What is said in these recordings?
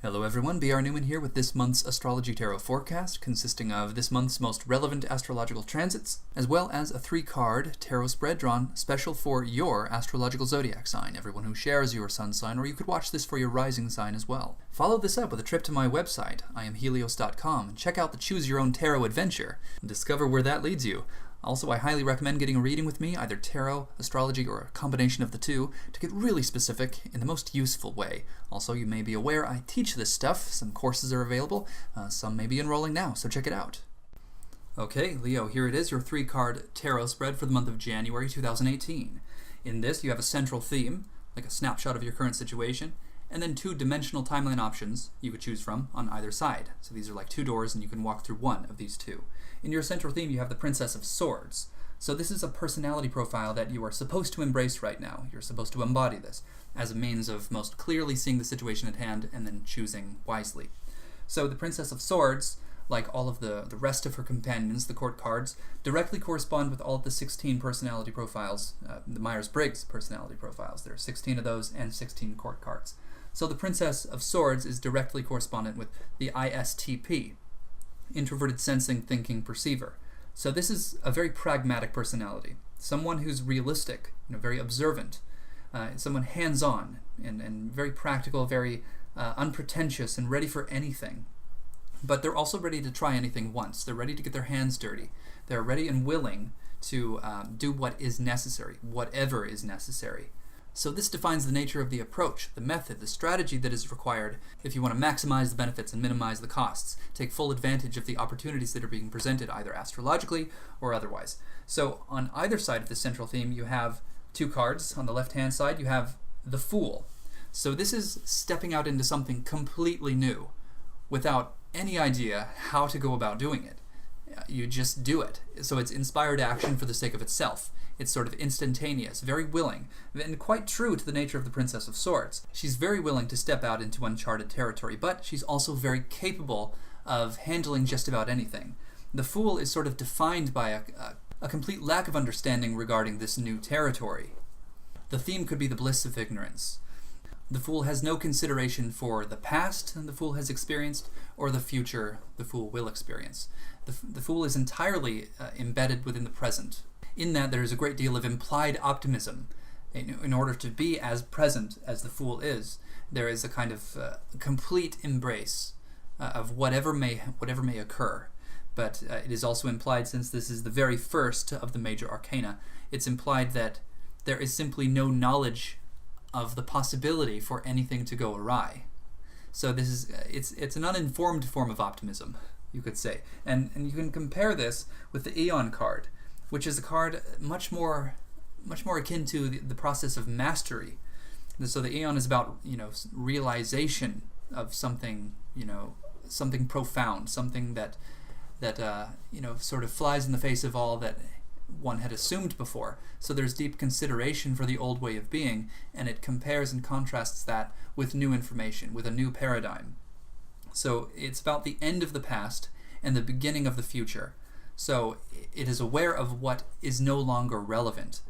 Hello everyone, B.R. Newman here with this month's Astrology Tarot forecast, consisting of this month's most relevant astrological transits, as well as a 3-card tarot spread drawn special for your astrological zodiac sign, everyone who shares your sun sign, or you could watch this for your rising sign as well. Follow this up with a trip to my website, IamHelios.com, and check out the Choose Your Own Tarot adventure, and discover where that leads you. Also, I highly recommend getting a reading with me, either tarot, astrology, or a combination of the two, to get really specific in the most useful way. Also, you may be aware I teach this stuff. Some courses are available. Some may be enrolling now, so check it out. Okay, Leo, here it is, your 3-card tarot spread for the month of January 2018. In this, you have a central theme, like a snapshot of your current situation, and then 2 dimensional timeline options you could choose from on either side. So these are like 2 doors, and you can walk through one of these 2. In your central theme, you have the Princess of Swords. So this is a personality profile that you are supposed to embrace right now. You're supposed to embody this as a means of most clearly seeing the situation at hand and then choosing wisely. So the Princess of Swords, like all of the rest of her companions, the court cards, directly correspond with all of the 16 personality profiles, the Myers-Briggs personality profiles. There are 16 of those and 16 court cards. So the Princess of Swords is directly correspondent with the ISTP, introverted sensing, thinking, perceiver. So this is a very pragmatic personality, someone who's realistic, very observant, someone hands-on and very practical, very unpretentious and ready for anything. But they're also ready to try anything once. They're ready to get their hands dirty. They're ready and willing to do what is necessary, whatever is necessary. So this defines the nature of the approach, the method, the strategy that is required if you want to maximize the benefits and minimize the costs, take full advantage of the opportunities that are being presented either astrologically or otherwise. So on either side of the central theme, you have 2 cards. On the left-hand side, you have the Fool. So this is stepping out into something completely new without any idea how to go about doing it. You just do it. So it's inspired action for the sake of itself. It's sort of instantaneous, very willing, and quite true to the nature of the Princess of Swords. She's very willing to step out into uncharted territory, but she's also very capable of handling just about anything. The Fool is sort of defined by a complete lack of understanding regarding this new territory. The theme could be the bliss of ignorance. The Fool has no consideration for the past the Fool has experienced or the future the Fool will experience. The Fool is entirely embedded within the present. In that, there is a great deal of implied optimism. In order to be as present as the Fool is, there is a kind of complete embrace of whatever may occur. But it is also implied, since this is the very first of the major arcana, it's implied that there is simply no knowledge of the possibility for anything to go awry. So this is it's an uninformed form of optimism, you could say. And you can compare this with the Aeon card, which is a card much more akin to the process of mastery. So the Aeon is about realization of something, something profound, something that sort of flies in the face of all that one had assumed before. So there's deep consideration for the old way of being, and it compares and contrasts that with new information, with a new paradigm. So it's about the end of the past and the beginning of the future. So it is aware of what is no longer relevant.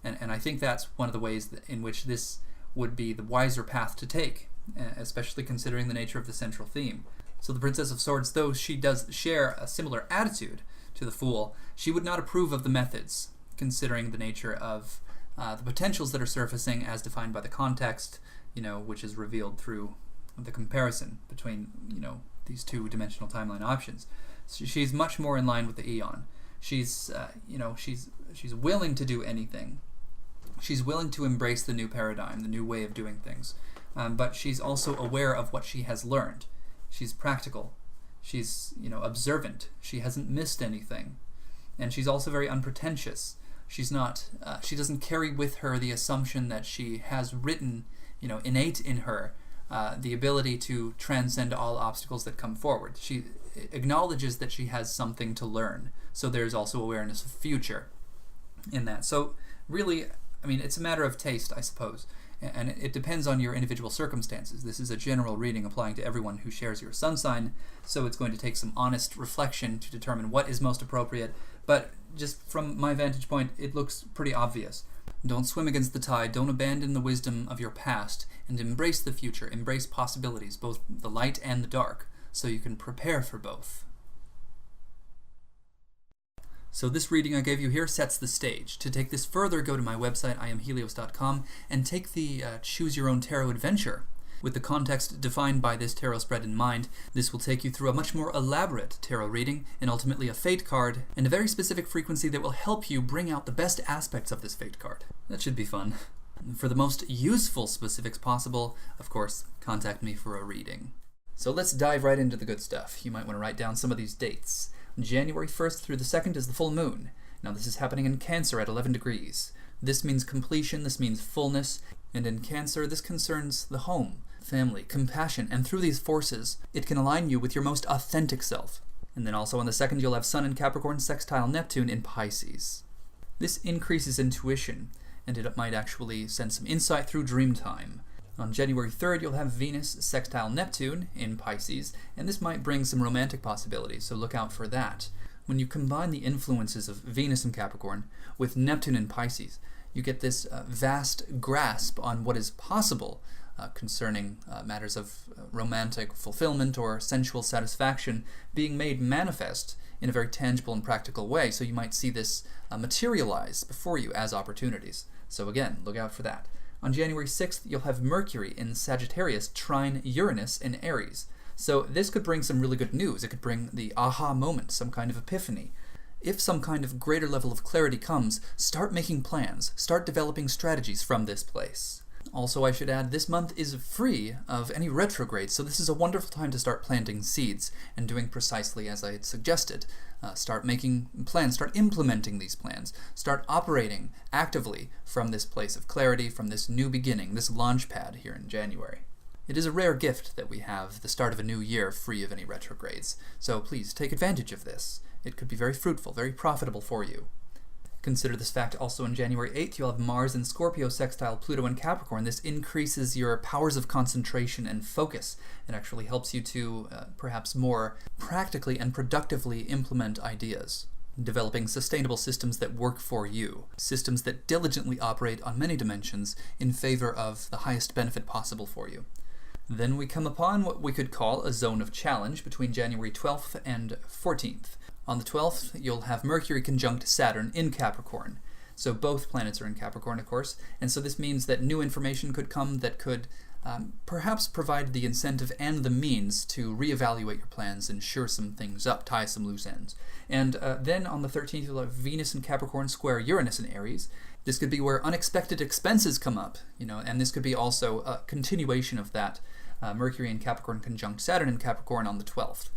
And I think that's one of the ways in which this would be the wiser path to take, especially considering the nature of the central theme. So the Princess of Swords, though she does share a similar attitude to the Fool, she would not approve of the methods, considering the nature of the potentials that are surfacing as defined by the context, which is revealed through the comparison between, these 2-dimensional timeline options. So she's much more in line with the Aeon. She's willing to do anything. She's willing to embrace the new paradigm, the new way of doing things. But she's also aware of what she has learned. She's practical. She's, observant. She hasn't missed anything. And she's also very unpretentious. She's not, she doesn't carry with her the assumption that she has written, innate in her, the ability to transcend all obstacles that come forward. She acknowledges that she has something to learn. So there's also awareness of future in that. So really, it's a matter of taste, I suppose. And it depends on your individual circumstances. This is a general reading applying to everyone who shares your sun sign, so it's going to take some honest reflection to determine what is most appropriate. But just from my vantage point, it looks pretty obvious. Don't swim against the tide, don't abandon the wisdom of your past, and embrace the future, embrace possibilities, both the light and the dark, so you can prepare for both. So this reading I gave you here sets the stage. To take this further, go to my website, IamHelios.com, and take the Choose Your Own Tarot adventure. With the context defined by this tarot spread in mind, this will take you through a much more elaborate tarot reading, and ultimately a fate card, and a very specific frequency that will help you bring out the best aspects of this fate card. That should be fun. For the most useful specifics possible, of course, contact me for a reading. So let's dive right into the good stuff. You might want to write down some of these dates. January 1st through the 2nd is the full moon. Now this is happening in Cancer at 11 degrees. This means completion, this means fullness, and in Cancer this concerns the home, family, compassion, and through these forces, it can align you with your most authentic self. And then also on the 2nd, you'll have Sun in Capricorn, sextile Neptune in Pisces. This increases intuition, and it might actually send some insight through dream time. On January 3rd, you'll have Venus sextile Neptune in Pisces, and this might bring some romantic possibilities, so look out for that. When you combine the influences of Venus in Capricorn with Neptune in Pisces, you get this vast grasp on what is possible concerning matters of romantic fulfillment or sensual satisfaction being made manifest in a very tangible and practical way. So you might see this materialize before you as opportunities. So again, look out for that. On January 6th, you'll have Mercury in Sagittarius trine Uranus in Aries. So this could bring some really good news. It could bring the aha moment, some kind of epiphany. If some kind of greater level of clarity comes, start making plans, start developing strategies from this place. Also, I should add, this month is free of any retrogrades, so this is a wonderful time to start planting seeds and doing precisely as I had suggested. Start making plans, start implementing these plans, start operating actively from this place of clarity, from this new beginning, this launch pad here in January. It is a rare gift that we have the start of a new year free of any retrogrades, so please take advantage of this. It could be very fruitful, very profitable for you. Consider this fact also on January 8th, you'll have Mars in Scorpio sextile Pluto and Capricorn. This increases your powers of concentration and focus. It actually helps you to perhaps more practically and productively implement ideas. Developing sustainable systems that work for you. Systems that diligently operate on many dimensions in favor of the highest benefit possible for you. Then we come upon what we could call a zone of challenge between January 12th and 14th. On the 12th, you'll have Mercury conjunct Saturn in Capricorn. So both planets are in Capricorn, of course, and so this means that new information could come that could perhaps provide the incentive and the means to reevaluate your plans and shore some things up, tie some loose ends. And then on the 13th, you'll have Venus in Capricorn square Uranus in Aries. This could be where unexpected expenses come up, and this could be also a continuation of that Mercury in Capricorn conjunct Saturn in Capricorn on the 12th.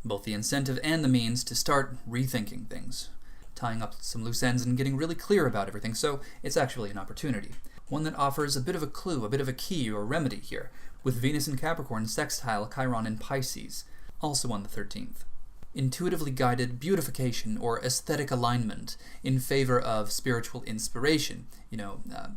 Both the incentive and the means to start rethinking things, tying up some loose ends and getting really clear about everything. So it's actually an opportunity. One that offers a bit of a clue, a bit of a key or remedy here, with Venus in Capricorn sextile Chiron in Pisces, also on the 13th. Intuitively guided beautification or aesthetic alignment in favor of spiritual inspiration.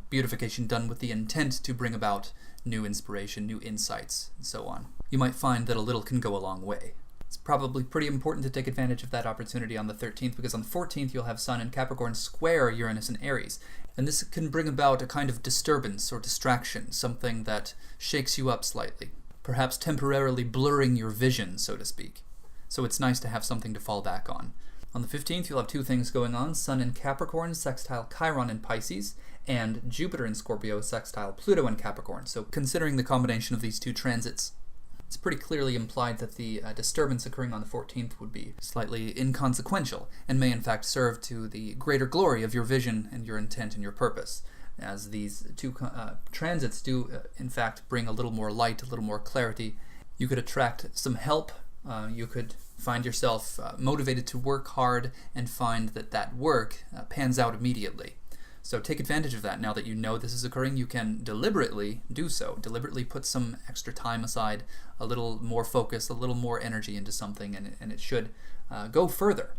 Beautification done with the intent to bring about new inspiration, new insights, and so on. You might find that a little can go a long way. It's probably pretty important to take advantage of that opportunity on the 13th, because on the 14th you'll have Sun in Capricorn square Uranus in Aries. And this can bring about a kind of disturbance or distraction, something that shakes you up slightly, perhaps temporarily blurring your vision, so to speak. So it's nice to have something to fall back on. On the 15th you'll have two things going on, Sun in Capricorn sextile Chiron in Pisces, and Jupiter in Scorpio sextile Pluto in Capricorn. So considering the combination of these two transits, it's pretty clearly implied that the disturbance occurring on the 14th would be slightly inconsequential and may in fact serve to the greater glory of your vision and your intent and your purpose, as these two transits do in fact bring a little more light, a little more clarity. You could attract some help. You could find yourself motivated to work hard and find that work pans out immediately. So take advantage of that. Now that you know this is occurring, you can deliberately do so. Deliberately put some extra time aside, a little more focus, a little more energy into something, and it should go further.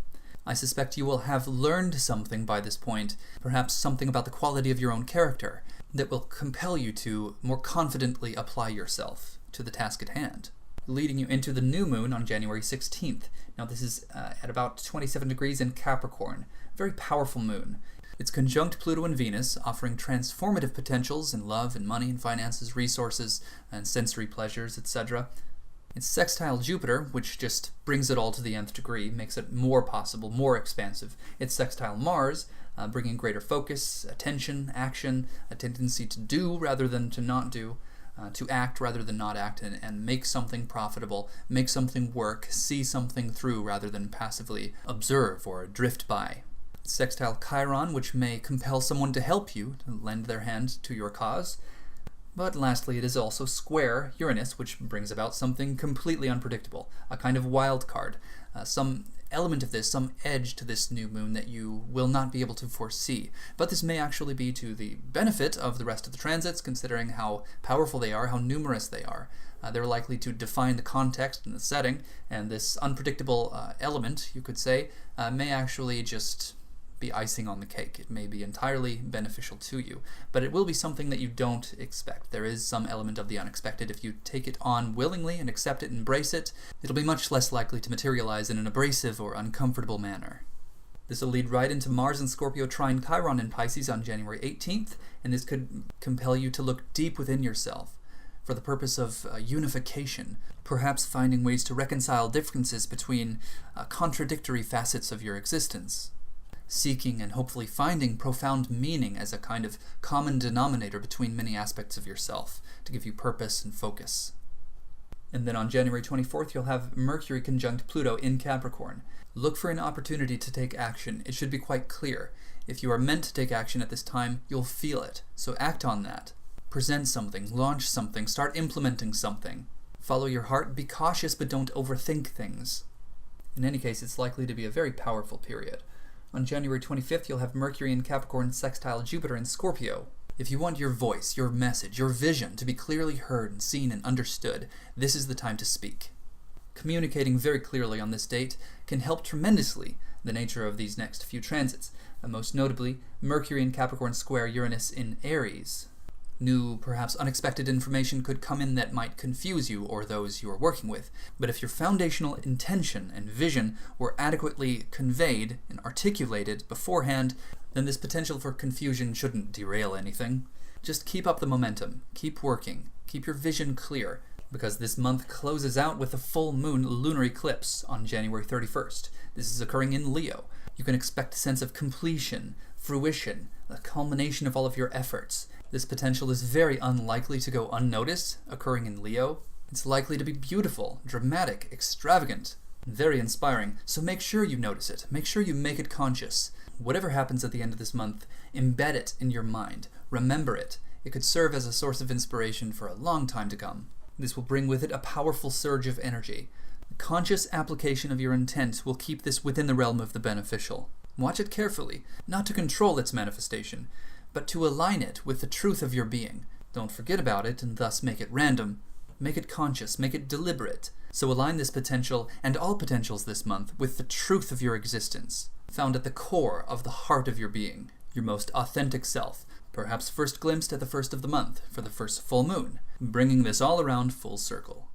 I suspect you will have learned something by this point, perhaps something about the quality of your own character, that will compel you to more confidently apply yourself to the task at hand, leading you into the new moon on January 16th. Now this is at about 27 degrees in Capricorn. Very powerful moon. It's conjunct Pluto and Venus, offering transformative potentials in love and money and finances, resources, and sensory pleasures, etc. It's sextile Jupiter, which just brings it all to the nth degree, makes it more possible, more expansive. It's sextile Mars, bringing greater focus, attention, action, a tendency to do rather than to not do, to act rather than not act, and make something profitable, make something work, see something through rather than passively observe or drift by. Sextile Chiron, which may compel someone to help you, to lend their hand to your cause. But lastly, it is also square Uranus, which brings about something completely unpredictable, a kind of wild card, some element of this, some edge to this new moon that you will not be able to foresee. But this may actually be to the benefit of the rest of the transits, considering how powerful they are, how numerous they are. They're likely to define the context and the setting, and this unpredictable element, you could say, may actually just be icing on the cake. It may be entirely beneficial to you, but it will be something that you don't expect. There is some element of the unexpected. If you take it on willingly and accept it and embrace it, it'll be much less likely to materialize in an abrasive or uncomfortable manner. This will lead right into Mars and Scorpio trine Chiron in Pisces on January 18th, and this could compel you to look deep within yourself for the purpose of unification, perhaps finding ways to reconcile differences between contradictory facets of your existence, seeking and hopefully finding profound meaning as a kind of common denominator between many aspects of yourself to give you purpose and focus. And then on January 24th, you'll have Mercury conjunct Pluto in Capricorn. Look for an opportunity to take action. It should be quite clear. If you are meant to take action at this time, you'll feel it. So act on that. Present something, launch something, start implementing something. Follow your heart, be cautious, but don't overthink things. In any case, it's likely to be a very powerful period. On January 25th, you'll have Mercury in Capricorn sextile Jupiter in Scorpio. If you want your voice, your message, your vision to be clearly heard and seen and understood, this is the time to speak. Communicating very clearly on this date can help tremendously the nature of these next few transits, most notably Mercury in Capricorn square Uranus in Aries. New, perhaps unexpected information could come in that might confuse you or those you are working with. But if your foundational intention and vision were adequately conveyed and articulated beforehand, then this potential for confusion shouldn't derail anything. Just keep up the momentum, keep working, keep your vision clear, because this month closes out with a full moon lunar eclipse on January 31st. This is occurring in Leo. You can expect a sense of completion, fruition, the culmination of all of your efforts. This potential is very unlikely to go unnoticed, occurring in Leo. It's likely to be beautiful, dramatic, extravagant, very inspiring, so make sure you notice it. Make sure you make it conscious. Whatever happens at the end of this month, embed it in your mind. Remember it. It could serve as a source of inspiration for a long time to come. This will bring with it a powerful surge of energy. The conscious application of your intent will keep this within the realm of the beneficial. Watch it carefully, not to control its manifestation, but to align it with the truth of your being. Don't forget about it and thus make it random. Make it conscious, make it deliberate. So align this potential and all potentials this month with the truth of your existence, found at the core of the heart of your being, your most authentic self, perhaps first glimpsed at the first of the month for the first full moon, bringing this all around full circle.